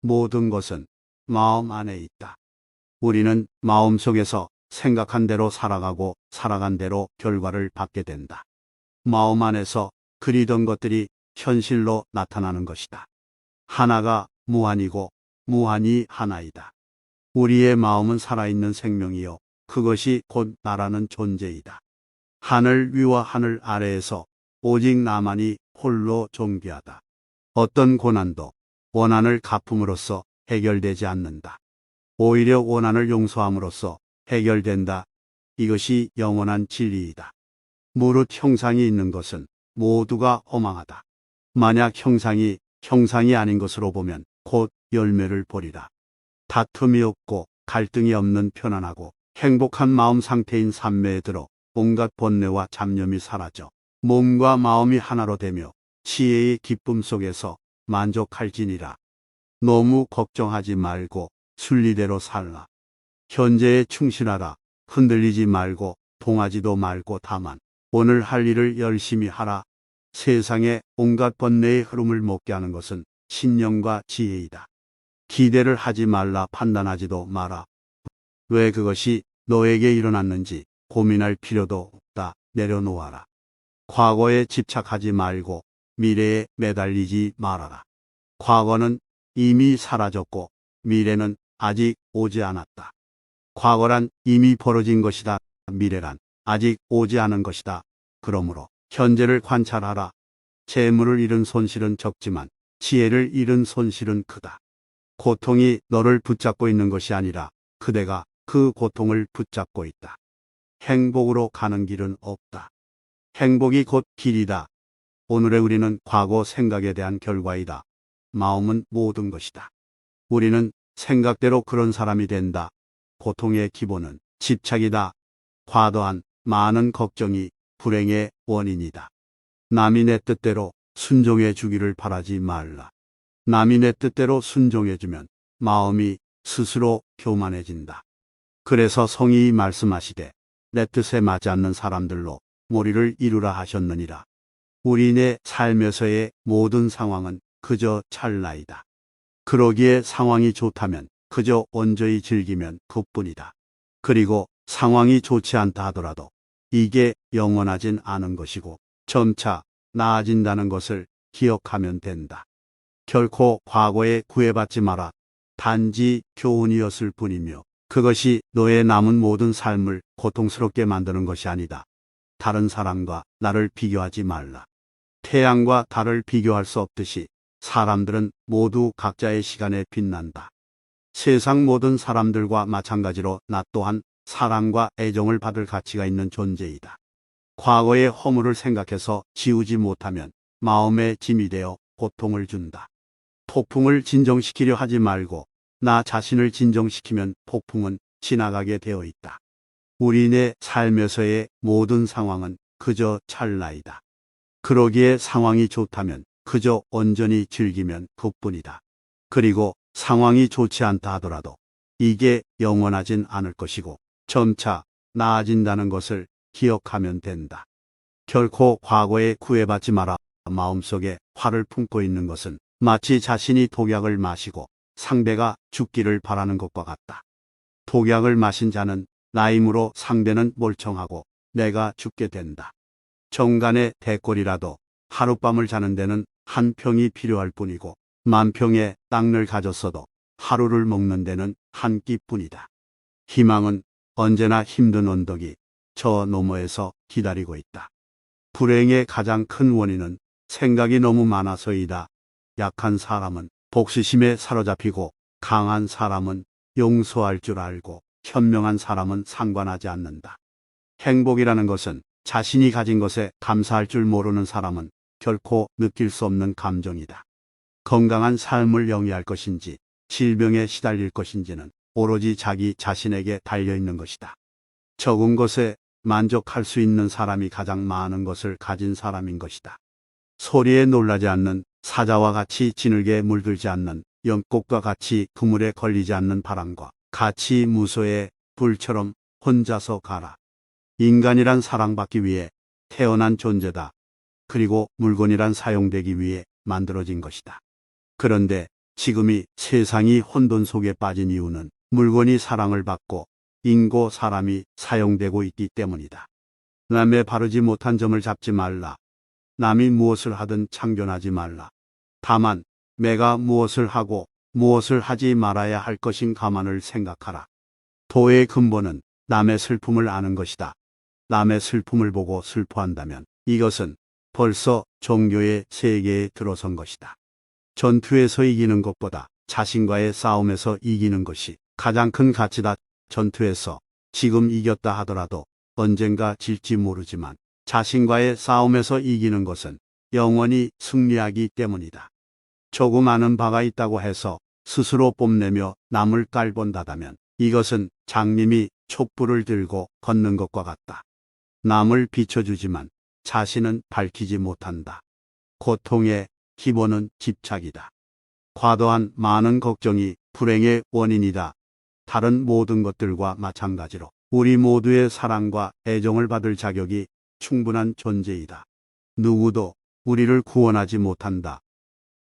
모든 것은 마음 안에 있다. 우리는 마음속에서 생각한 대로 살아가고 살아간 대로 결과를 받게 된다. 마음 안에서 그리던 것들이 현실로 나타나는 것이다. 하나가 무한이고 무한이 하나이다. 우리의 마음은 살아있는 생명이요. 그것이 곧 나라는 존재이다. 하늘 위와 하늘 아래에서 오직 나만이 홀로 존귀하다. 어떤 고난도 원한을 갚음으로써 해결되지 않는다. 오히려 원한을 용서함으로써 해결된다. 이것이 영원한 진리이다. 무릇 형상이 있는 것은 모두가 허망하다. 만약 형상이 아닌 것으로 보면 곧 열매를 보리라. 다툼이 없고 갈등이 없는 편안하고 행복한 마음 상태인 삼매에 들어 온갖 번뇌와 잡념이 사라져 몸과 마음이 하나로 되며 지혜의 기쁨 속에서 만족할지니라. 너무 걱정하지 말고 순리대로 살라. 현재에 충실하라. 흔들리지 말고 동하지도 말고 다만 오늘 할 일을 열심히 하라. 세상에 온갖 번뇌의 흐름을 먹게 하는 것은 신념과 지혜이다. 기대를 하지 말라. 판단하지도 마라. 왜 그것이 너에게 일어났는지 고민할 필요도 없다. 내려놓아라. 과거에 집착하지 말고 미래에 매달리지 말아라. 과거는 이미 사라졌고 미래는 아직 오지 않았다. 과거란 이미 벌어진 것이다. 미래란 아직 오지 않은 것이다. 그러므로 현재를 관찰하라. 재물을 잃은 손실은 적지만 지혜를 잃은 손실은 크다. 고통이 너를 붙잡고 있는 것이 아니라 그대가 그 고통을 붙잡고 있다. 행복으로 가는 길은 없다. 행복이 곧 길이다. 오늘의 우리는 과거 생각에 대한 결과이다. 마음은 모든 것이다. 우리는 생각대로 그런 사람이 된다. 고통의 기본은 집착이다. 과도한 많은 걱정이 불행의 원인이다. 남이 내 뜻대로 순종해 주기를 바라지 말라. 남이 내 뜻대로 순종해주면 마음이 스스로 교만해진다. 그래서 성이 말씀하시되 내 뜻에 맞지 않는 사람들로 몰이를 이루라 하셨느니라. 우리네 삶에서의 모든 상황은 그저 찰나이다. 그러기에 상황이 좋다면 그저 온전히 즐기면 그뿐이다. 그리고 상황이 좋지 않다 하더라도 이게 영원하진 않은 것이고 점차 나아진다는 것을 기억하면 된다. 결코 과거에 구애받지 마라. 단지 교훈이었을 뿐이며 그것이 너의 남은 모든 삶을 고통스럽게 만드는 것이 아니다. 다른 사람과 나를 비교하지 말라. 태양과 달을 비교할 수 없듯이 사람들은 모두 각자의 시간에 빛난다. 세상 모든 사람들과 마찬가지로 나 또한 사랑과 애정을 받을 가치가 있는 존재이다. 과거의 허물을 생각해서 지우지 못하면 마음에 짐이 되어 고통을 준다. 폭풍을 진정시키려 하지 말고 나 자신을 진정시키면 폭풍은 지나가게 되어 있다. 우리네 삶에서의 모든 상황은 그저 찰나이다. 그러기에 상황이 좋다면 그저 온전히 즐기면 그뿐이다. 그리고 상황이 좋지 않다 하더라도 이게 영원하진 않을 것이고 점차 나아진다는 것을 기억하면 된다. 결코 과거에 구애받지 마라. 마음속에 화를 품고 있는 것은 마치 자신이 독약을 마시고 상대가 죽기를 바라는 것과 같다. 독약을 마신 자는 나임으로 상대는 멀쩡하고 내가 죽게 된다. 정간의 대꼴이라도 하룻밤을 자는 데는 한 평이 필요할 뿐이고 만 평의 땅을 가졌어도 하루를 먹는 데는 한 끼뿐이다. 희망은 언제나 힘든 언덕이 저 너머에서 기다리고 있다. 불행의 가장 큰 원인은 생각이 너무 많아서이다. 약한 사람은 복수심에 사로잡히고 강한 사람은 용서할 줄 알고 현명한 사람은 상관하지 않는다. 행복이라는 것은 자신이 가진 것에 감사할 줄 모르는 사람은 결코 느낄 수 없는 감정이다. 건강한 삶을 영위할 것인지 질병에 시달릴 것인지는 오로지 자기 자신에게 달려있는 것이다. 적은 것에 만족할 수 있는 사람이 가장 많은 것을 가진 사람인 것이다. 소리에 놀라지 않는 사자와 같이 지늘게 물들지 않는 연꽃과 같이 그물에 걸리지 않는 바람과 같이 무소의 불처럼 혼자서 가라. 인간이란 사랑받기 위해 태어난 존재다. 그리고 물건이란 사용되기 위해 만들어진 것이다. 그런데 지금이 세상이 혼돈 속에 빠진 이유는 물건이 사랑을 받고 인고 사람이 사용되고 있기 때문이다. 남의 바르지 못한 점을 잡지 말라. 남이 무엇을 하든 참견하지 말라. 다만 내가 무엇을 하고 무엇을 하지 말아야 할 것인 가만을 생각하라. 도의 근본은 남의 슬픔을 아는 것이다. 남의 슬픔을 보고 슬퍼한다면 이것은 벌써 종교의 세계에 들어선 것이다. 전투에서 이기는 것보다 자신과의 싸움에서 이기는 것이 가장 큰 가치다. 전투에서 지금 이겼다 하더라도 언젠가 질지 모르지만 자신과의 싸움에서 이기는 것은 영원히 승리하기 때문이다. 조금 아는 바가 있다고 해서 스스로 뽐내며 남을 깔본다다면 이것은 장님이 촛불을 들고 걷는 것과 같다. 남을 비춰주지만 자신은 밝히지 못한다. 고통의 기본은 집착이다. 과도한 많은 걱정이 불행의 원인이다. 다른 모든 것들과 마찬가지로 우리 모두의 사랑과 애정을 받을 자격이 충분한 존재이다. 누구도 우리를 구원하지 못한다.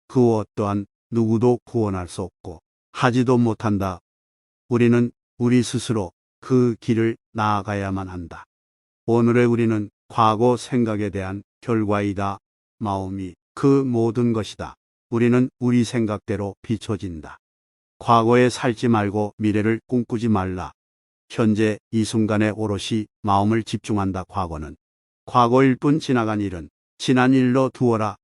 그 어떠한 누구도 구원할 수 없고 하지도 못한다. 우리는 우리 스스로 그 길을 나아가야만 한다. 오늘의 우리는 과거 생각에 대한 결과이다. 마음이 그 모든 것이다. 우리는 우리 생각대로 비춰진다. 과거에 살지 말고 미래를 꿈꾸지 말라. 현재 이 순간에 오롯이 마음을 집중한다. 과거는 과거일 뿐 지나간 일은 지난 일로 두어라.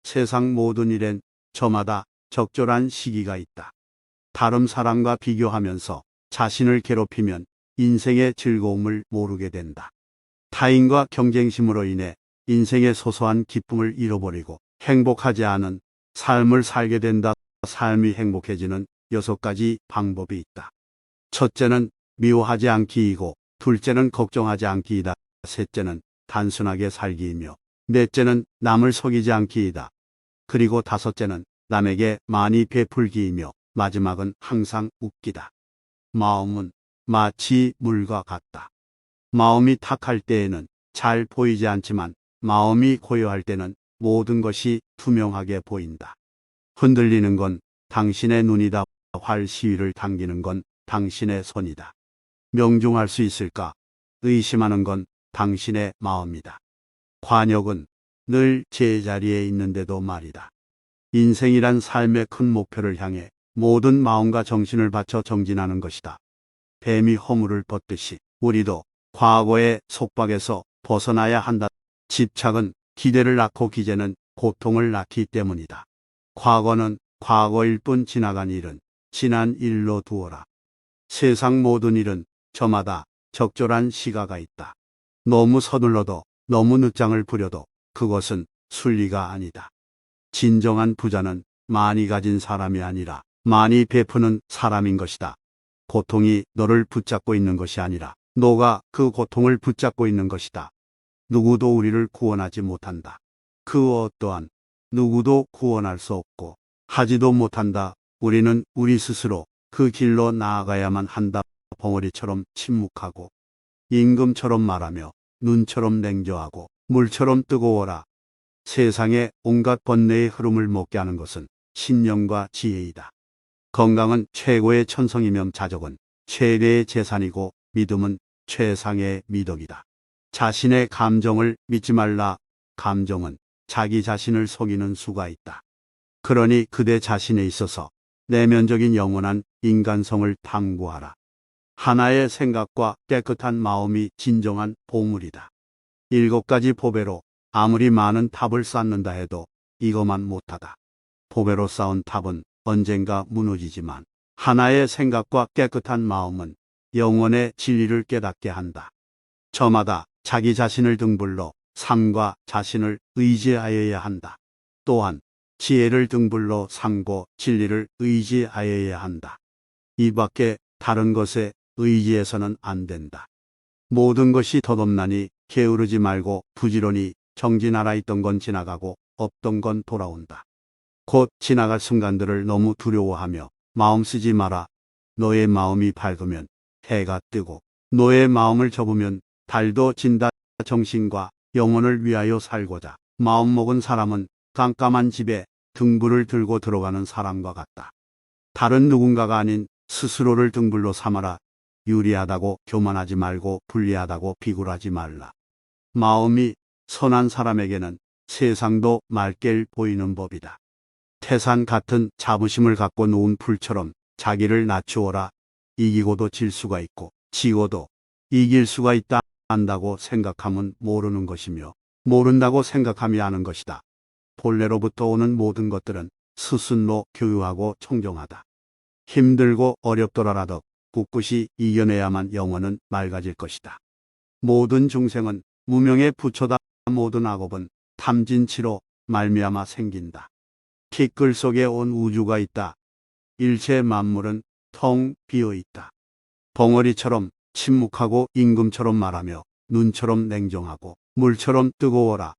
세상 모든 일엔 저마다 적절한 시기가 있다. 다른 사람과 비교하면서 자신을 괴롭히면 인생의 즐거움을 모르게 된다. 타인과 경쟁심으로 인해 인생의 소소한 기쁨을 잃어버리고 행복하지 않은 삶을 살게 된다. 삶이 행복해지는 6가지 방법이 있다. 첫째는 미워하지 않기이고, 둘째는 걱정하지 않기이다. 셋째는 단순하게 살기이며, 넷째는 남을 속이지 않기이다. 그리고 다섯째는 남에게 많이 베풀기이며, 마지막은 항상 웃기다. 마음은 마치 물과 같다. 마음이 탁할 때에는 잘 보이지 않지만 마음이 고요할 때는 모든 것이 투명하게 보인다. 흔들리는 건 당신의 눈이다. 활 시위를 당기는 건 당신의 손이다. 명중할 수 있을까? 의심하는 건 당신의 마음이다. 관역은 늘 제자리에 있는데도 말이다. 인생이란 삶의 큰 목표를 향해 모든 마음과 정신을 바쳐 정진하는 것이다. 뱀이 허물을 벗듯이 우리도 과거의 속박에서 벗어나야 한다. 집착은 기대를 낳고 기대는 고통을 낳기 때문이다. 과거는 과거일 뿐 지나간 일은 지난 일로 두어라. 세상 모든 일은 저마다 적절한 시가가 있다. 너무 서둘러도 너무 늦장을 부려도 그것은 순리가 아니다. 진정한 부자는 많이 가진 사람이 아니라 많이 베푸는 사람인 것이다. 고통이 너를 붙잡고 있는 것이 아니라 너가 그 고통을 붙잡고 있는 것이다. 누구도 우리를 구원하지 못한다. 그 어떠한 누구도 구원할 수 없고 하지도 못한다. 우리는 우리 스스로 그 길로 나아가야만 한다. 벙어리처럼 침묵하고 임금처럼 말하며 눈처럼 냉정하고 물처럼 뜨거워라. 세상의 온갖 번뇌의 흐름을 먹게 하는 것은 신념과 지혜이다. 건강은 최고의 천성이며 자족은 최대의 재산이고 믿음은 최상의 미덕이다. 자신의 감정을 믿지 말라. 감정은 자기 자신을 속이는 수가 있다. 그러니 그대 자신에 있어서 내면적인 영원한 인간성을 탐구하라. 하나의 생각과 깨끗한 마음이 진정한 보물이다. 7가지 보배로 아무리 많은 탑을 쌓는다 해도 이것만 못하다. 보배로 쌓은 탑은 언젠가 무너지지만 하나의 생각과 깨끗한 마음은 영원의 진리를 깨닫게 한다. 저마다 자기 자신을 등불로 삶과 자신을 의지하여야 한다. 또한 지혜를 등불로 삼고 진리를 의지하여야 한다. 이 밖에 다른 것에 의지해서는 안 된다. 모든 것이 덧없나니 게으르지 말고 부지런히 정진하라. 있던 건 지나가고 없던 건 돌아온다. 곧 지나갈 순간들을 너무 두려워하며 마음 쓰지 마라. 너의 마음이 밝으면 해가 뜨고 너의 마음을 접으면 달도 진다. 정신과 영혼을 위하여 살고자 마음먹은 사람은 깜깜한 집에 등불을 들고 들어가는 사람과 같다. 다른 누군가가 아닌 스스로를 등불로 삼아라. 유리하다고 교만하지 말고 불리하다고 비굴하지 말라. 마음이 선한 사람에게는 세상도 맑게 보이는 법이다. 태산 같은 자부심을 갖고 놓은 풀처럼 자기를 낮추어라. 이기고도 질 수가 있고 지고도 이길 수가 있다. 안다고 생각하면 모르는 것이며 모른다고 생각함이 아는 것이다. 본래로부터 오는 모든 것들은 스스로 교유하고 청정하다. 힘들고 어렵더라도 꿋꿋이 이겨내야만 영혼은 맑아질 것이다. 모든 중생은 무명의 부처다. 모든 악업은 탐진치로 말미암아 생긴다. 티끌 속에 온 우주가 있다. 일체 만물은 텅 비어 있다. 벙어리처럼 침묵하고 임금처럼 말하며 눈처럼 냉정하고 물처럼 뜨거워라.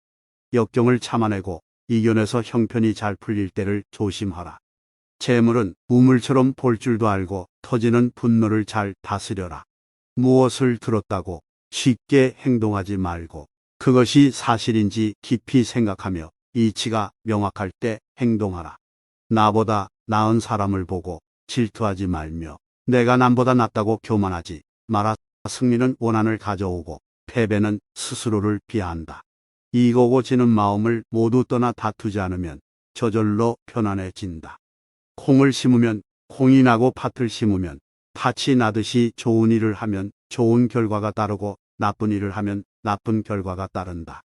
역경을 참아내고 이겨내서 형편이 잘 풀릴 때를 조심하라. 재물은 우물처럼 볼 줄도 알고 터지는 분노를 잘 다스려라. 무엇을 들었다고 쉽게 행동하지 말고 그것이 사실인지 깊이 생각하며 이치가 명확할 때 행동하라. 나보다 나은 사람을 보고 질투하지 말며 내가 남보다 낫다고 교만하지 마라. 승리는 원한을 가져오고 패배는 스스로를 비하한다. 이기고 지는 마음을 모두 떠나 다투지 않으면 저절로 편안해진다. 콩을 심으면 콩이 나고 팥을 심으면 팥이 나듯이 좋은 일을 하면 좋은 결과가 따르고 나쁜 일을 하면 나쁜 결과가 따른다.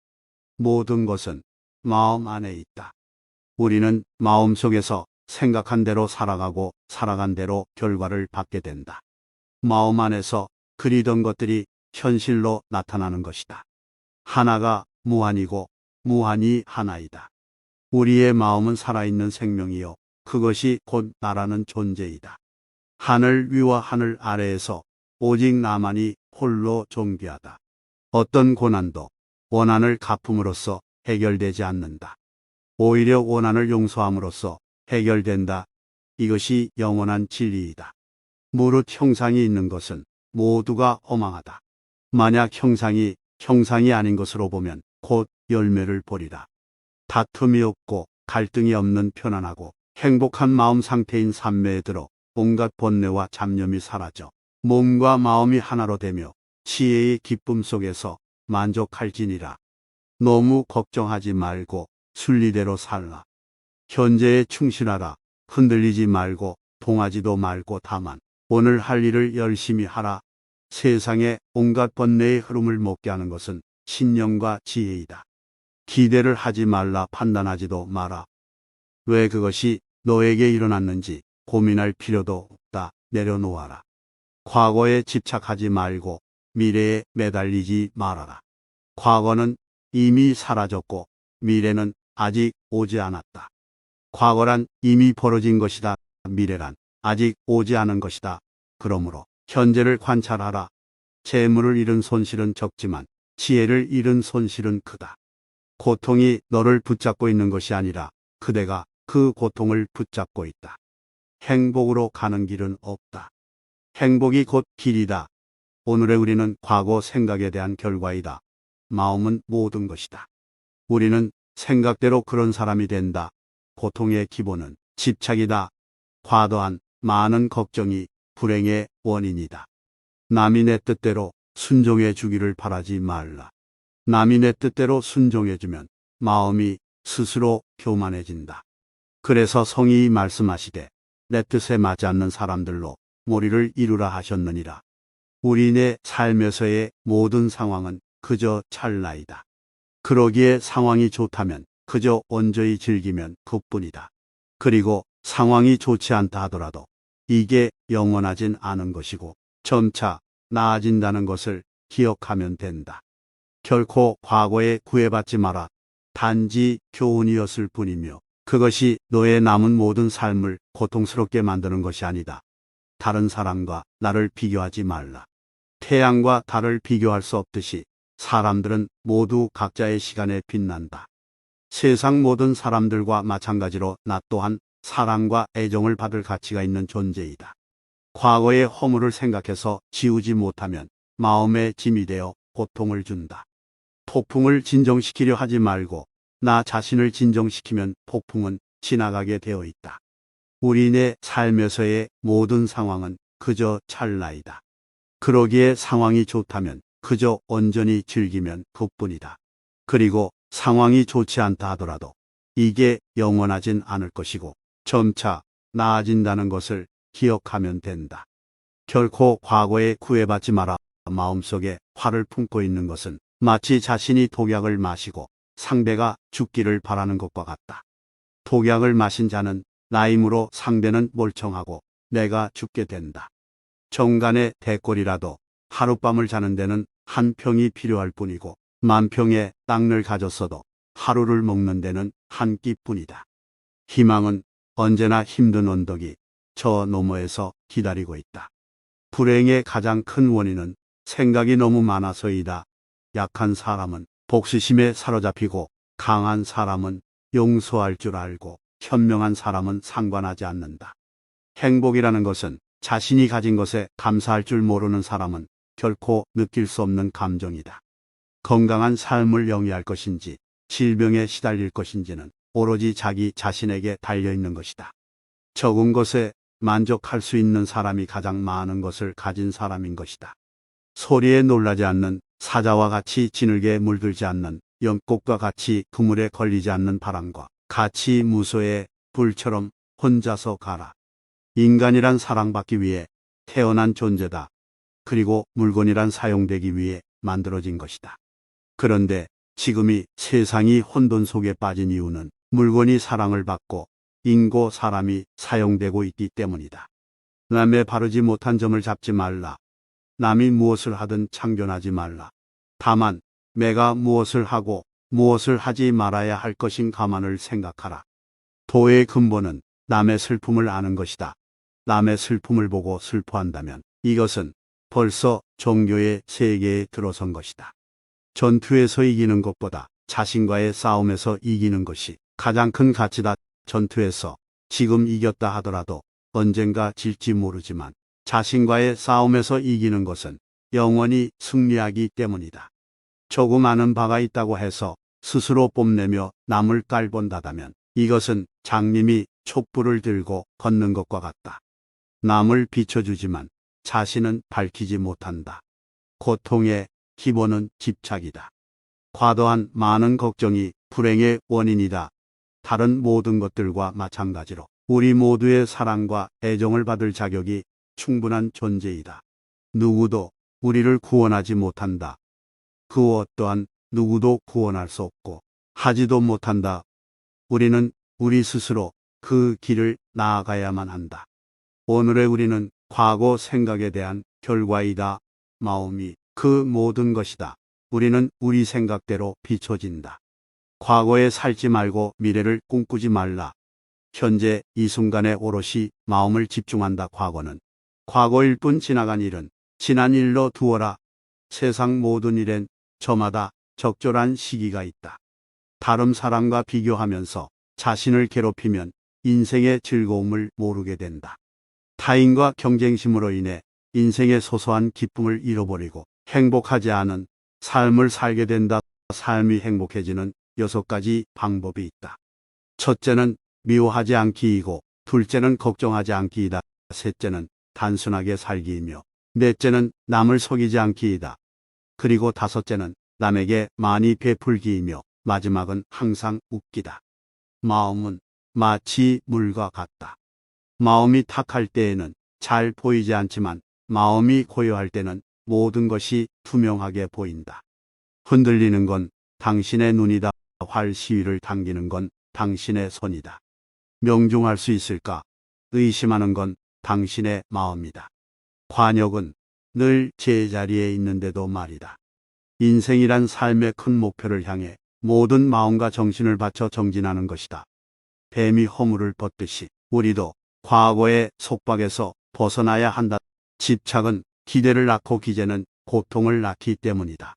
모든 것은 마음 안에 있다. 우리는 마음속에서 생각한 대로 살아가고 살아간 대로 결과를 받게 된다. 마음 안에서 그리던 것들이 현실로 나타나는 것이다. 하나가 무한이고 무한이 하나이다. 우리의 마음은 살아있는 생명이요 그것이 곧 나라는 존재이다. 하늘 위와 하늘 아래에서 오직 나만이 홀로 존귀하다. 어떤 고난도 원한을 갚음으로써 해결되지 않는다. 오히려 원한을 용서함으로써 해결된다. 이것이 영원한 진리이다. 무릇 형상이 있는 것은 모두가 허망하다. 만약 형상이 아닌 것으로 보면 곧 열매를 보리라. 다툼이 없고 갈등이 없는 편안하고 행복한 마음 상태인 삼매에 들어 온갖 번뇌와 잡념이 사라져 몸과 마음이 하나로 되며 지혜의 기쁨 속에서 만족할지니라. 너무 걱정하지 말고 순리대로 살라. 현재에 충실하라. 흔들리지 말고 동하지도 말고 다만 오늘 할 일을 열심히 하라. 세상에 온갖 번뇌의 흐름을 먹게 하는 것은 신념과 지혜이다. 기대를 하지 말라. 판단하지도 마라. 왜 그것이 너에게 일어났는지 고민할 필요도 없다. 내려놓아라. 과거에 집착하지 말고 미래에 매달리지 말아라. 과거는 이미 사라졌고 미래는 아직 오지 않았다. 과거란 이미 벌어진 것이다. 미래란 아직 오지 않은 것이다. 그러므로 현재를 관찰하라. 재물을 잃은 손실은 적지만 지혜를 잃은 손실은 크다. 고통이 너를 붙잡고 있는 것이 아니라 그대가 그 고통을 붙잡고 있다. 행복으로 가는 길은 없다. 행복이 곧 길이다. 오늘의 우리는 과거 생각에 대한 결과이다. 마음은 모든 것이다. 우리는 생각대로 그런 사람이 된다. 고통의 기본은 집착이다. 과도한 많은 걱정이 불행의 원인이다. 남이 내 뜻대로 순종해 주기를 바라지 말라. 남이 내 뜻대로 순종해주면 마음이 스스로 교만해진다. 그래서 성이 말씀하시되 내 뜻에 맞지 않는 사람들로 몰이를 이루라 하셨느니라. 우리네 삶에서의 모든 상황은 그저 찰나이다. 그러기에 상황이 좋다면 그저 온전히 즐기면 그뿐이다. 그리고 상황이 좋지 않다 하더라도 이게 영원하진 않은 것이고 점차 나아진다는 것을 기억하면 된다. 결코 과거에 구애받지 마라. 단지 교훈이었을 뿐이며 그것이 너의 남은 모든 삶을 고통스럽게 만드는 것이 아니다. 다른 사람과 나를 비교하지 말라. 태양과 달을 비교할 수 없듯이 사람들은 모두 각자의 시간에 빛난다. 세상 모든 사람들과 마찬가지로 나 또한 사랑과 애정을 받을 가치가 있는 존재이다. 과거의 허물을 생각해서 지우지 못하면 마음의 짐이 되어 고통을 준다. 폭풍을 진정시키려 하지 말고 나 자신을 진정시키면 폭풍은 지나가게 되어 있다. 우리네 삶에서의 모든 상황은 그저 찰나이다. 그러기에 상황이 좋다면 그저 온전히 즐기면 그뿐이다. 그리고 상황이 좋지 않다 하더라도 이게 영원하진 않을 것이고 점차 나아진다는 것을 기억하면 된다. 결코 과거에 구애받지 마라. 마음속에 화를 품고 있는 것은 마치 자신이 독약을 마시고 상대가 죽기를 바라는 것과 같다. 독약을 마신 자는 나임으로 상대는 멀쩡하고 내가 죽게 된다. 정간의 대꼴이라도 하룻밤을 자는 데는 한 평이 필요할 뿐이고 만 평의 땅을 가졌어도 하루를 먹는 데는 한 끼뿐이다. 희망은 언제나 힘든 언덕이 저 너머에서 기다리고 있다. 불행의 가장 큰 원인은 생각이 너무 많아서이다. 약한 사람은 복수심에 사로잡히고 강한 사람은 용서할 줄 알고 현명한 사람은 상관하지 않는다. 행복이라는 것은 자신이 가진 것에 감사할 줄 모르는 사람은 결코 느낄 수 없는 감정이다. 건강한 삶을 영위할 것인지 질병에 시달릴 것인지는 오로지 자기 자신에게 달려있는 것이다. 적은 것에 만족할 수 있는 사람이 가장 많은 것을 가진 사람인 것이다. 소리에 놀라지 않는 사자와 같이 지늘게 물들지 않는 연꽃과 같이 그물에 걸리지 않는 바람과 같이 무소의 불처럼 혼자서 가라. 인간이란 사랑받기 위해 태어난 존재다. 그리고 물건이란 사용되기 위해 만들어진 것이다. 그런데 지금이 세상이 혼돈 속에 빠진 이유는 물건이 사랑을 받고 인고 사람이 사용되고 있기 때문이다. 남의 바르지 못한 점을 잡지 말라. 남이 무엇을 하든 참견하지 말라. 다만 내가 무엇을 하고 무엇을 하지 말아야 할 것인 가만을 생각하라. 도의 근본은 남의 슬픔을 아는 것이다. 남의 슬픔을 보고 슬퍼한다면 이것은 벌써 종교의 세계에 들어선 것이다. 전투에서 이기는 것보다 자신과의 싸움에서 이기는 것이 가장 큰 가치다. 전투에서 지금 이겼다 하더라도 언젠가 질지 모르지만 자신과의 싸움에서 이기는 것은 영원히 승리하기 때문이다. 조금 아는 바가 있다고 해서 스스로 뽐내며 남을 깔본다다면 이것은 장님이 촛불을 들고 걷는 것과 같다. 남을 비춰주지만 자신은 밝히지 못한다. 고통의 기본은 집착이다. 과도한 많은 걱정이 불행의 원인이다. 다른 모든 것들과 마찬가지로 우리 모두의 사랑과 애정을 받을 자격이 충분한 존재이다. 누구도 우리를 구원하지 못한다. 그 어떠한 누구도 구원할 수 없고 하지도 못한다. 우리는 우리 스스로 그 길을 나아가야만 한다. 오늘의 우리는 과거 생각에 대한 결과이다. 마음이 그 모든 것이다. 우리는 우리 생각대로 비춰진다. 과거에 살지 말고 미래를 꿈꾸지 말라. 현재 이 순간에 오롯이 마음을 집중한다. 과거는 과거일 뿐 지나간 일은 지난 일로 두어라. 세상 모든 일엔 저마다 적절한 시기가 있다. 다른 사람과 비교하면서 자신을 괴롭히면 인생의 즐거움을 모르게 된다. 타인과 경쟁심으로 인해 인생의 소소한 기쁨을 잃어버리고 행복하지 않은 삶을 살게 된다. 삶이 행복해지는 6가지 방법이 있다. 첫째는 미워하지 않기이고, 둘째는 걱정하지 않기이다. 셋째는 단순하게 살기이며, 넷째는 남을 속이지 않기이다. 그리고 다섯째는 남에게 많이 베풀기이며, 마지막은 항상 웃기다. 마음은 마치 물과 같다. 마음이 탁할 때에는 잘 보이지 않지만 마음이 고요할 때는 모든 것이 투명하게 보인다. 흔들리는 건 당신의 눈이다. 활 시위를 당기는 건 당신의 손이다. 명중할 수 있을까? 의심하는 건 당신의 마음이다. 관역은 늘 제자리에 있는데도 말이다. 인생이란 삶의 큰 목표를 향해 모든 마음과 정신을 바쳐 정진하는 것이다. 뱀이 허물을 벗듯이 우리도 과거의 속박에서 벗어나야 한다. 집착은 기대를 낳고 기재는 고통을 낳기 때문이다.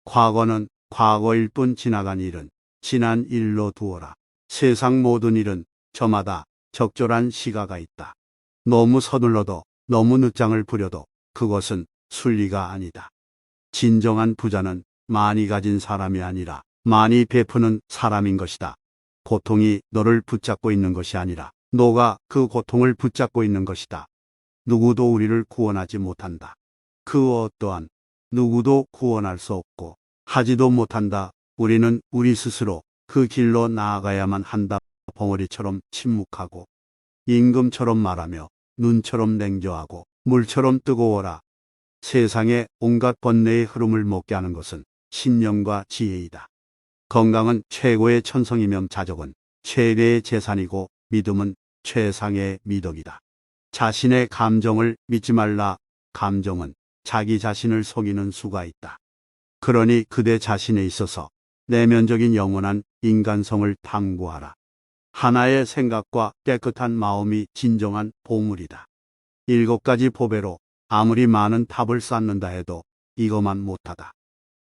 과거는 과거일 뿐 지나간 일은 지난 일로 두어라. 세상 모든 일은 저마다 적절한 시가가 있다. 너무 서둘러도 너무 늦장을 부려도 그것은 순리가 아니다. 진정한 부자는 많이 가진 사람이 아니라 많이 베푸는 사람인 것이다. 고통이 너를 붙잡고 있는 것이 아니라 너가 그 고통을 붙잡고 있는 것이다. 누구도 우리를 구원하지 못한다. 그 어떠한 누구도 구원할 수 없고 하지도 못한다. 우리는 우리 스스로 그 길로 나아가야만 한다. 벙어리처럼 침묵하고 임금처럼 말하며 눈처럼 냉정하고 물처럼 뜨거워라. 세상에 온갖 번뇌의 흐름을 먹게 하는 것은 신념과 지혜이다. 건강은 최고의 천성이며 자족은 최대의 재산이고 믿음은 최상의 미덕이다. 자신의 감정을 믿지 말라. 감정은 자기 자신을 속이는 수가 있다. 그러니 그대 자신에 있어서 내면적인 영원한 인간성을 탐구하라. 하나의 생각과 깨끗한 마음이 진정한 보물이다. 7가지 보배로 아무리 많은 탑을 쌓는다 해도 이것만 못하다.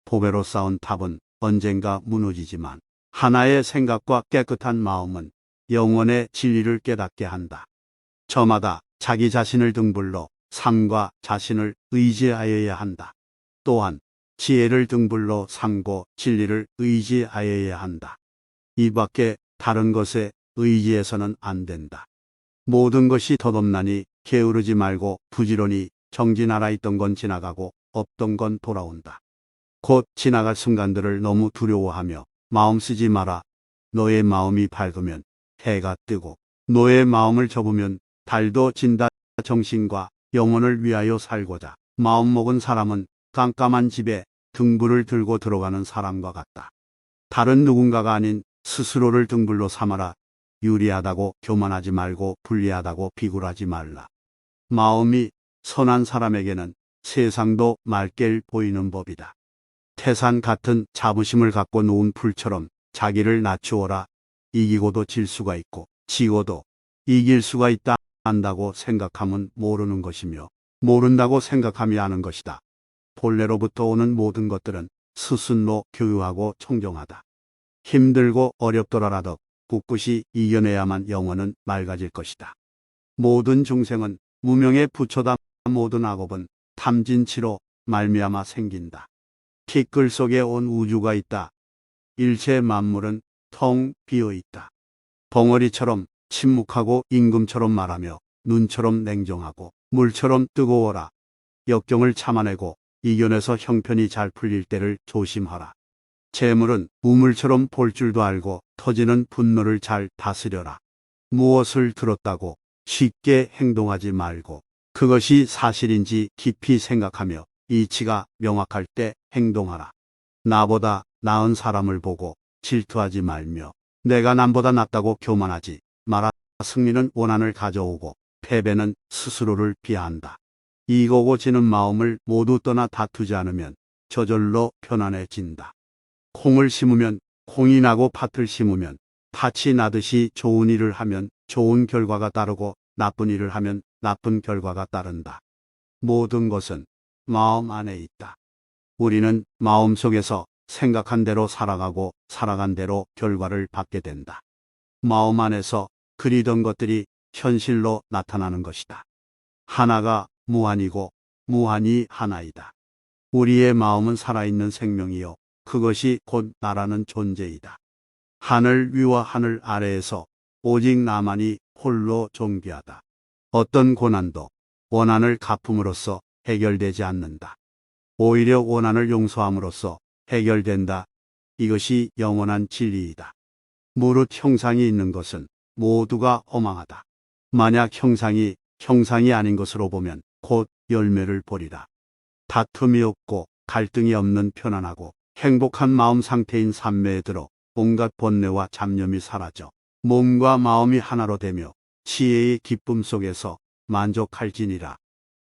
보배로 쌓은 탑은 언젠가 무너지지만 하나의 생각과 깨끗한 마음은 영원의 진리를 깨닫게 한다. 저마다 자기 자신을 등불로 삶과 자신을 의지하여야 한다. 또한 지혜를 등불로 삼고 진리를 의지하여야 한다. 이 밖에 다른 것에 의지해서는 안 된다. 모든 것이 덧없나니 게으르지 말고 부지런히 정진하라. 있던 건 지나가고 없던 건 돌아온다. 곧 지나갈 순간들을 너무 두려워하며 마음 쓰지 마라. 너의 마음이 밝으면 해가 뜨고 너의 마음을 접으면 달도 진다. 정신과 영혼을 위하여 살고자 마음먹은 사람은 깜깜한 집에 등불을 들고 들어가는 사람과 같다. 다른 누군가가 아닌 스스로를 등불로 삼아라. 유리하다고 교만하지 말고 불리하다고 비굴하지 말라. 마음이 선한 사람에게는 세상도 맑게 보이는 법이다. 태산 같은 자부심을 갖고 놓은 풀처럼 자기를 낮추어라. 이기고도 질 수가 있고 지고도 이길 수가 있다. 안다고 생각하면 모르는 것이며 모른다고 생각하며 아는 것이다. 본래로부터 오는 모든 것들은 스스로 교유하고 청정하다. 힘들고 어렵더라도 꿋꿋이 이겨내야만 영혼은 맑아질 것이다. 모든 중생은 무명의 부초다. 모든 악업은 탐진치로 말미암아 생긴다. 티끌 속에 온 우주가 있다. 일체 만물은 텅 비어 있다. 벙어리처럼 침묵하고 임금처럼 말하며 눈처럼 냉정하고 물처럼 뜨거워라. 역경을 참아내고 이겨내서 형편이 잘 풀릴 때를 조심하라. 재물은 우물처럼 볼 줄도 알고 터지는 분노를 잘 다스려라. 무엇을 들었다고 쉽게 행동하지 말고 그것이 사실인지 깊이 생각하며 이치가 명확할 때 행동하라. 나보다 나은 사람을 보고 질투하지 말며 내가 남보다 낫다고 교만하지 마라. 승리는 원한을 가져오고 패배는 스스로를 비하한다. 이기고 지는 마음을 모두 떠나 다투지 않으면 저절로 편안해진다. 콩을 심으면 콩이 나고 팥을 심으면 팥이 나듯이 좋은 일을 하면 좋은 결과가 따르고 나쁜 일을 하면 나쁜 결과가 따른다. 모든 것은 마음 안에 있다. 우리는 마음속에서 생각한 대로 살아가고 살아간 대로 결과를 받게 된다. 마음 안에서 그리던 것들이 현실로 나타나는 것이다. 하나가 무한이고 무한이 하나이다. 우리의 마음은 살아있는 생명이요 그것이 곧 나라는 존재이다. 하늘 위와 하늘 아래에서 오직 나만이 홀로 존귀하다. 어떤 고난도 원한을 갚음으로써 해결되지 않는다. 오히려 원한을 용서함으로써 해결된다. 이것이 영원한 진리이다. 무릇 형상이 있는 것은 모두가 허망하다. 만약 형상이 아닌 것으로 보면 곧 열매를 보리라. 다툼이 없고 갈등이 없는 편안하고 행복한 마음 상태인 삼매에 들어 온갖 번뇌와 잡념이 사라져 몸과 마음이 하나로 되며 지혜의 기쁨 속에서 만족할지니라.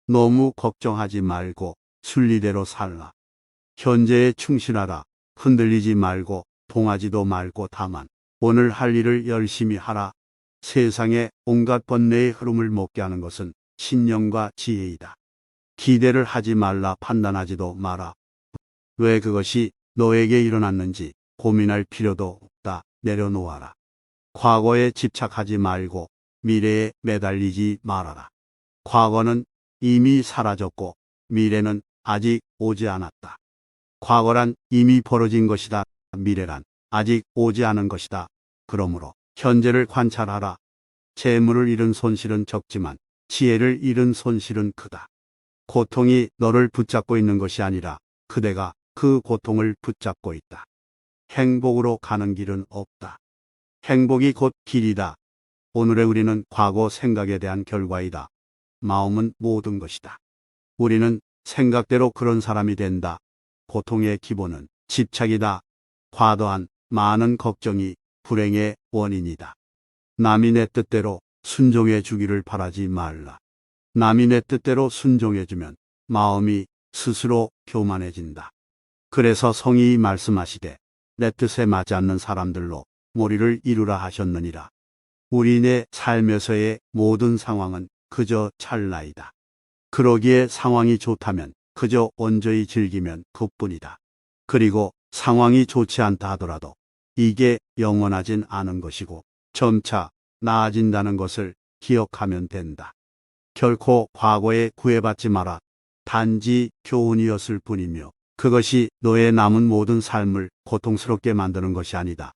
너무 걱정하지 말고 순리대로 살라. 현재에 충실하라. 흔들리지 말고 동하지도 말고 다만 오늘 할 일을 열심히 하라. 세상에 온갖 번뇌의 흐름을 먹게 하는 것은 신념과 지혜이다. 기대를 하지 말라. 판단하지도 마라. 왜 그것이 너에게 일어났는지 고민할 필요도 없다. 내려놓아라. 과거에 집착하지 말고 미래에 매달리지 말아라. 과거는 이미 사라졌고 미래는 아직 오지 않았다. 과거란 이미 벌어진 것이다. 미래란 아직 오지 않은 것이다. 그러므로 현재를 관찰하라. 재물을 잃은 손실은 적지만 지혜를 잃은 손실은 크다. 고통이 너를 붙잡고 있는 것이 아니라 그대가 그 고통을 붙잡고 있다. 행복으로 가는 길은 없다. 행복이 곧 길이다. 오늘의 우리는 과거 생각에 대한 결과이다. 마음은 모든 것이다. 우리는 생각대로 그런 사람이 된다. 고통의 기본은 집착이다. 과도한 많은 걱정이 불행의 원인이다. 남이 내 뜻대로 순종해 주기를 바라지 말라. 남이 내 뜻대로 순종해주면 마음이 스스로 교만해진다. 그래서 성이 말씀하시되 내 뜻에 맞지 않는 사람들로 몰이를 이루라 하셨느니라. 우리네 삶에서의 모든 상황은 그저 찰나이다. 그러기에 상황이 좋다면 그저 온전히 즐기면 그뿐이다. 그리고 상황이 좋지 않다 하더라도 이게 영원하진 않은 것이고 점차 나아진다는 것을 기억하면 된다. 결코 과거에 구애받지 마라. 단지 교훈이었을 뿐이며 그것이 너의 남은 모든 삶을 고통스럽게 만드는 것이 아니다.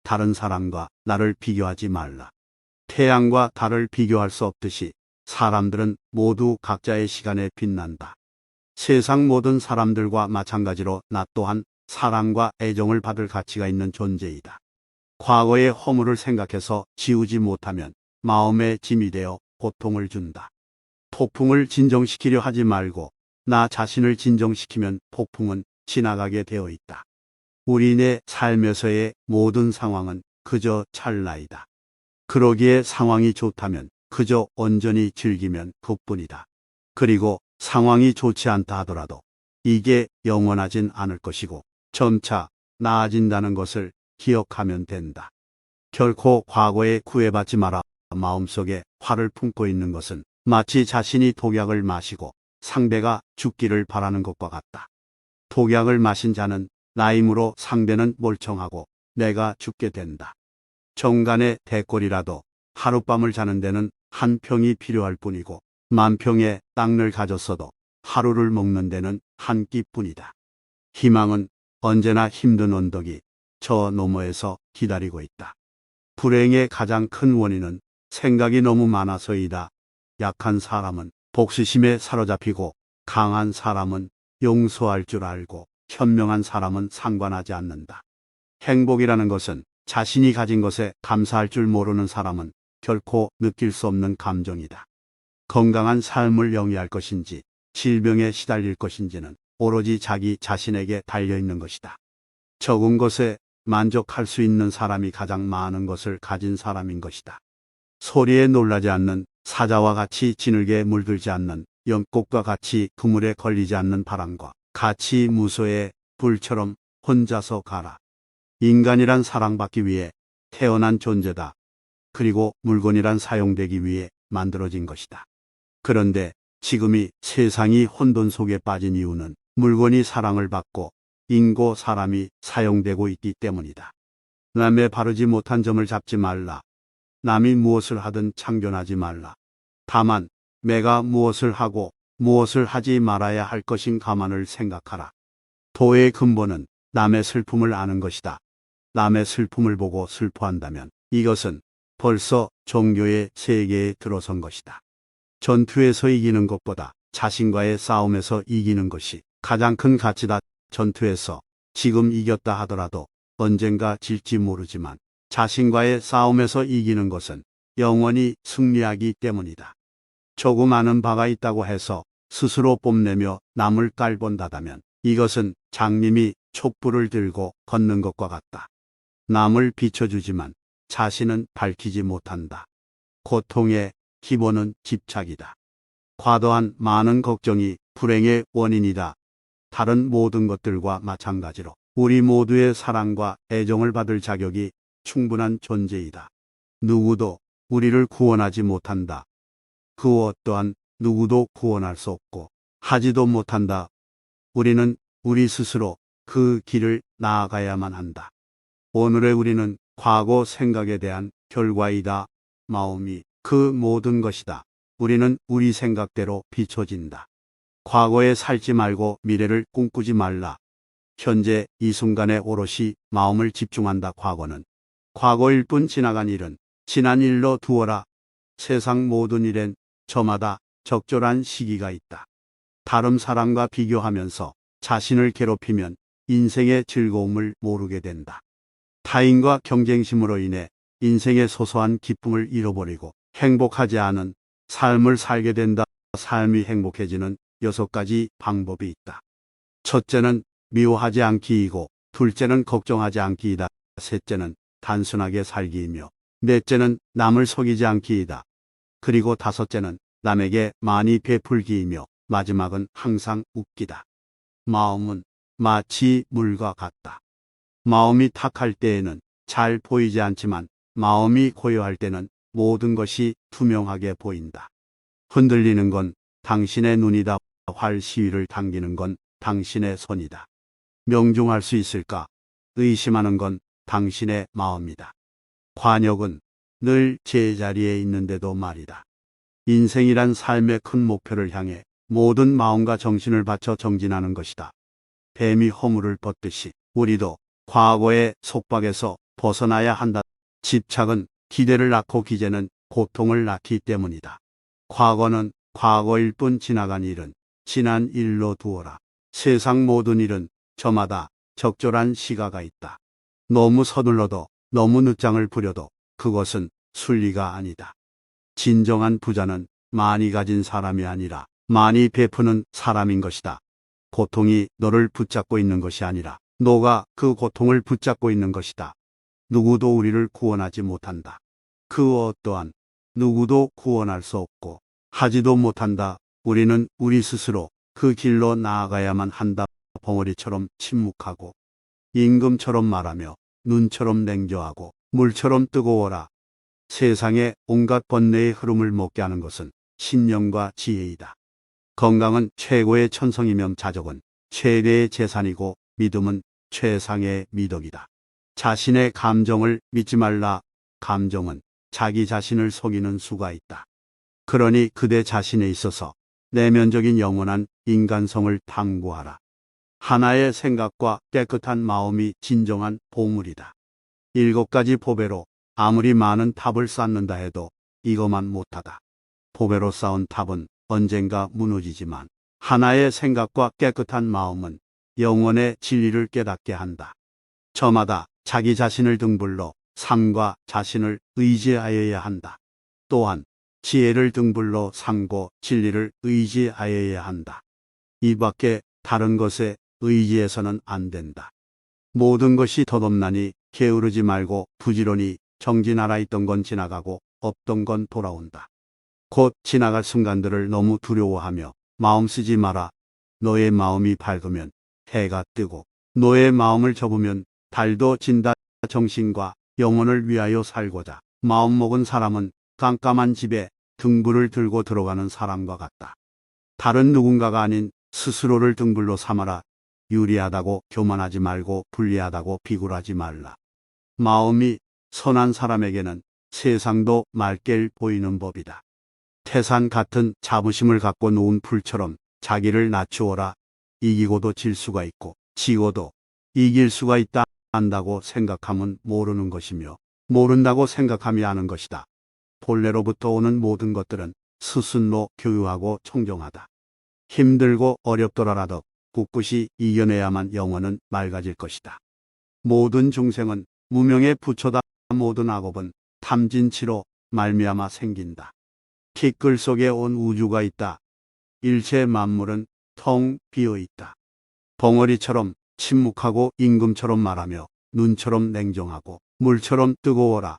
다른 사람과 나를 비교하지 말라. 태양과 달을 비교할 수 없듯이 사람들은 모두 각자의 시간에 빛난다. 세상 모든 사람들과 마찬가지로 나 또한 사랑과 애정을 받을 가치가 있는 존재이다. 과거의 허물을 생각해서 지우지 못하면 마음의 짐이 되어 고통을 준다. 폭풍을 진정시키려 하지 말고 나 자신을 진정시키면 폭풍은 지나가게 되어 있다. 우리네 삶에서의 모든 상황은 그저 찰나이다. 그러기에 상황이 좋다면 그저 온전히 즐기면 그뿐이다. 그리고 상황이 좋지 않다 하더라도 이게 영원하진 않을 것이고 점차 나아진다는 것을 기억하면 된다. 결코 과거에 구애받지 마라. 마음속에 화를 품고 있는 것은 마치 자신이 독약을 마시고 상대가 죽기를 바라는 것과 같다. 독약을 마신 자는 나임으로 상대는 멀쩡하고 내가 죽게 된다. 정간의 대꼴이라도 하룻밤을 자는 데는 한 평이 필요할 뿐이고 만 평의 땅을 가졌어도 하루를 먹는 데는 한 끼뿐이다. 희망은 언제나 힘든 언덕이 저 너머에서 기다리고 있다. 불행의 가장 큰 원인은 생각이 너무 많아서이다. 약한 사람은 복수심에 사로잡히고 강한 사람은 용서할 줄 알고 현명한 사람은 상관하지 않는다. 행복이라는 것은 자신이 가진 것에 감사할 줄 모르는 사람은 결코 느낄 수 없는 감정이다. 건강한 삶을 영위할 것인지 질병에 시달릴 것인지는 오로지 자기 자신에게 달려있는 것이다. 적은 것에 만족할 수 있는 사람이 가장 많은 것을 가진 사람인 것이다. 소리에 놀라지 않는 사자와 같이 지늘게 물들지 않는 연꽃과 같이 그물에 걸리지 않는 바람과 같이 무소의 불처럼 혼자서 가라. 인간이란 사랑받기 위해 태어난 존재다. 그리고 물건이란 사용되기 위해 만들어진 것이다. 그런데 지금이 세상이 혼돈 속에 빠진 이유는 물건이 사랑을 받고 인고 사람이 사용되고 있기 때문이다. 남의 바르지 못한 점을 잡지 말라. 남이 무엇을 하든 참견하지 말라. 다만 내가 무엇을 하고 무엇을 하지 말아야 할 것인 가만을 생각하라. 도의 근본은 남의 슬픔을 아는 것이다. 남의 슬픔을 보고 슬퍼한다면 이것은 벌써 종교의 세계에 들어선 것이다. 전투에서 이기는 것보다 자신과의 싸움에서 이기는 것이 가장 큰 가치다. 전투에서 지금 이겼다 하더라도 언젠가 질지 모르지만 자신과의 싸움에서 이기는 것은 영원히 승리하기 때문이다. 조금 아는 바가 있다고 해서 스스로 뽐내며 남을 깔본다다면 이것은 장님이 촛불을 들고 걷는 것과 같다. 남을 비춰주지만 자신은 밝히지 못한다. 고통의 기본은 집착이다. 과도한 많은 걱정이 불행의 원인이다. 다른 모든 것들과 마찬가지로 우리 모두의 사랑과 애정을 받을 자격이 충분한 존재이다. 누구도 우리를 구원하지 못한다. 그 어떠한 누구도 구원할 수 없고 하지도 못한다. 우리는 우리 스스로 그 길을 나아가야만 한다. 오늘의 우리는 과거 생각에 대한 결과이다. 마음이 그 모든 것이다. 우리는 우리 생각대로 비춰진다. 과거에 살지 말고 미래를 꿈꾸지 말라. 현재 이 순간에 오롯이 마음을 집중한다. 과거는 과거일 뿐 지나간 일은 지난 일로 두어라. 세상 모든 일엔 저마다 적절한 시기가 있다. 다른 사람과 비교하면서 자신을 괴롭히면 인생의 즐거움을 모르게 된다. 타인과 경쟁심으로 인해 인생의 소소한 기쁨을 잃어버리고 행복하지 않은 삶을 살게 된다. 삶이 행복해지는 6가지 방법이 있다. 첫째는 미워하지 않기이고, 둘째는 걱정하지 않기이다. 셋째는 단순하게 살기이며, 넷째는 남을 속이지 않기이다. 그리고 다섯째는 남에게 많이 베풀기이며, 마지막은 항상 웃기다. 마음은 마치 물과 같다. 마음이 탁할 때에는 잘 보이지 않지만 마음이 고요할 때는 모든 것이 투명하게 보인다. 흔들리는 건 당신의 눈이다. 활 시위를 당기는 건 당신의 손이다. 명중할 수 있을까? 의심하는 건 당신의 마음이다. 관역은 늘 제자리에 있는데도 말이다. 인생이란 삶의 큰 목표를 향해 모든 마음과 정신을 바쳐 정진하는 것이다. 뱀이 허물을 벗듯이 우리도 과거의 속박에서 벗어나야 한다. 집착은 기대를 낳고 기재는 고통을 낳기 때문이다. 과거는 과거일 뿐 지나간 일은 지난 일로 두어라. 세상 모든 일은 저마다 적절한 시가가 있다. 너무 서둘러도 너무 늦장을 부려도 그것은 순리가 아니다. 진정한 부자는 많이 가진 사람이 아니라 많이 베푸는 사람인 것이다. 고통이 너를 붙잡고 있는 것이 아니라 너가 그 고통을 붙잡고 있는 것이다. 누구도 우리를 구원하지 못한다. 그 어떠한 누구도 구원할 수 없고 하지도 못한다. 우리는 우리 스스로 그 길로 나아가야만 한다. 벙어리처럼 침묵하고 임금처럼 말하며 눈처럼 냉정하고 물처럼 뜨거워라. 세상의 온갖 번뇌의 흐름을 먹게 하는 것은 신념과 지혜이다. 건강은 최고의 천성이며 자족은 최대의 재산이고 믿음은 최상의 미덕이다. 자신의 감정을 믿지 말라. 감정은 자기 자신을 속이는 수가 있다. 그러니 그대 자신에 있어서 내면적인 영원한 인간성을 탐구하라. 하나의 생각과 깨끗한 마음이 진정한 보물이다. 7가지 보배로 아무리 많은 탑을 쌓는다 해도 이것만 못하다. 보배로 쌓은 탑은 언젠가 무너지지만 하나의 생각과 깨끗한 마음은 영원의 진리를 깨닫게 한다. 저마다 자기 자신을 등불로 삶과 자신을 의지하여야 한다. 또한 지혜를 등불로 삼고 진리를 의지하여야 한다. 이 밖에 다른 것에 의지해서는 안 된다. 모든 것이 덧없나니 게으르지 말고 부지런히 정진하라. 있던 건 지나가고 없던 건 돌아온다. 곧 지나갈 순간들을 너무 두려워하며 마음 쓰지 마라. 너의 마음이 밝으면 해가 뜨고 너의 마음을 접으면 달도 진다. 정신과 영혼을 위하여 살고자 마음먹은 사람은 깜깜한 집에 등불을 들고 들어가는 사람과 같다. 다른 누군가가 아닌 스스로를 등불로 삼아라. 유리하다고 교만하지 말고 불리하다고 비굴하지 말라. 마음이 선한 사람에게는 세상도 맑게 보이는 법이다. 태산 같은 자부심을 갖고 놓은 풀처럼 자기를 낮추어라. 이기고도 질 수가 있고 지고도 이길 수가 있다. 안다고 생각하면 모르는 것이며 모른다고 생각하면 아는 것이다. 본래로부터 오는 모든 것들은 스스로 교유하고 청정하다. 힘들고 어렵더라도 꿋꿋이 이겨내야만 영혼은 맑아질 것이다. 모든 중생은 무명의 부처다. 모든 악업은 탐진치로 말미암아 생긴다. 티끌 속에 온 우주가 있다. 일체 만물은 텅 비어 있다. 벙어리처럼 침묵하고 임금처럼 말하며 눈처럼 냉정하고 물처럼 뜨거워라.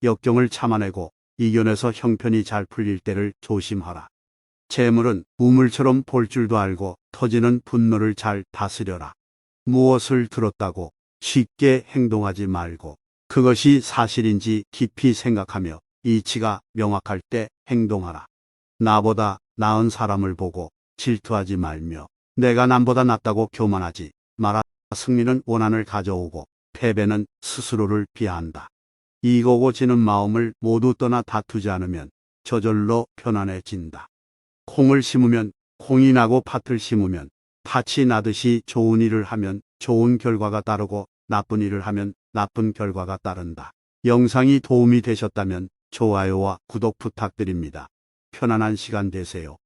역경을 참아내고 이겨내서 형편이 잘 풀릴 때를 조심하라. 재물은 우물처럼 볼 줄도 알고 터지는 분노를 잘 다스려라. 무엇을 들었다고 쉽게 행동하지 말고 그것이 사실인지 깊이 생각하며 이치가 명확할 때 행동하라. 나보다 나은 사람을 보고 질투하지 말며 내가 남보다 낫다고 교만하지 마라. 승리는 원한을 가져오고 패배는 스스로를 비하한다. 이기고 지는 마음을 모두 떠나 다투지 않으면 저절로 편안해진다. 콩을 심으면 콩이 나고 팥을 심으면 팥이 나듯이 좋은 일을 하면 좋은 결과가 따르고 나쁜 일을 하면 나쁜 결과가 따른다. 영상이 도움이 되셨다면 좋아요와 구독 부탁드립니다. 편안한 시간 되세요.